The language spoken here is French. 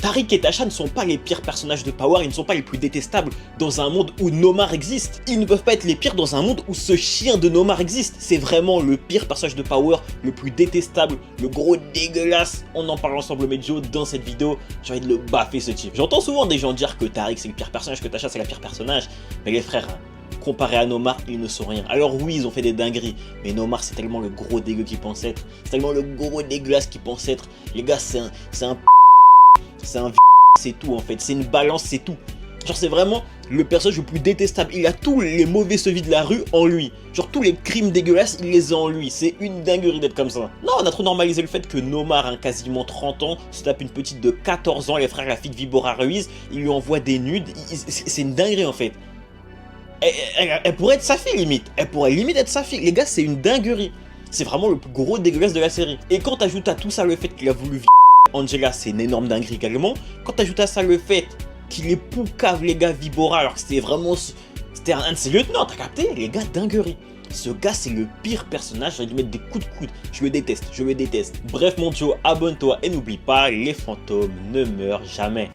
Tariq et Tasha ne sont pas les pires personnages de Power, ils ne sont pas les plus détestables dans un monde où Nomar existe. Ils ne peuvent pas être les pires dans un monde où ce chien de Nomar existe. C'est vraiment le pire personnage de Power, le plus détestable, le gros dégueulasse. On en parle ensemble, mais Joe, dans cette vidéo, j'ai envie de le baffer ce type. J'entends souvent des gens dire que Tariq c'est le pire personnage, que Tasha c'est la pire personnage, mais les frères, comparé à Nomar, ils ne sont rien. Alors oui, ils ont fait des dingueries, mais Nomar c'est tellement le gros dégueu qu'il pense être. C'est tellement le gros dégueulasse qu'il pense être. Les gars, c'est un c'est tout en fait. C'est une balance, c'est tout. Genre c'est vraiment le personnage le plus détestable. Il a tous les mauvais sevis de la rue en lui. Genre tous les crimes dégueulasses, il les a en lui. C'est une dinguerie d'être comme ça. Non, on a trop normalisé le fait que Nomar, hein, quasiment 30 ans, se tape une petite de 14 ans, les frères la fille de Vibora Ruiz, il lui envoie des nudes. C'est une dinguerie en fait. Elle pourrait être sa fille limite. Elle pourrait limite être sa fille. Les gars, c'est une dinguerie. C'est vraiment le plus gros dégueulasse de la série. Et quand t'ajoutes à tout ça le fait qu'il a voulu Angela, c'est une énorme dinguerie également. Quand t'ajoutes à ça le fait qu'il est poucave les gars Vibora, alors que c'était vraiment... C'était un de ses lieutenants, t'as capté? Les gars, dinguerie. Ce gars, c'est le pire personnage, j'ai dû mettre des coups de coude. Je le déteste, je le déteste. Bref mon Joe, abonne-toi et n'oublie pas, les fantômes ne meurent jamais.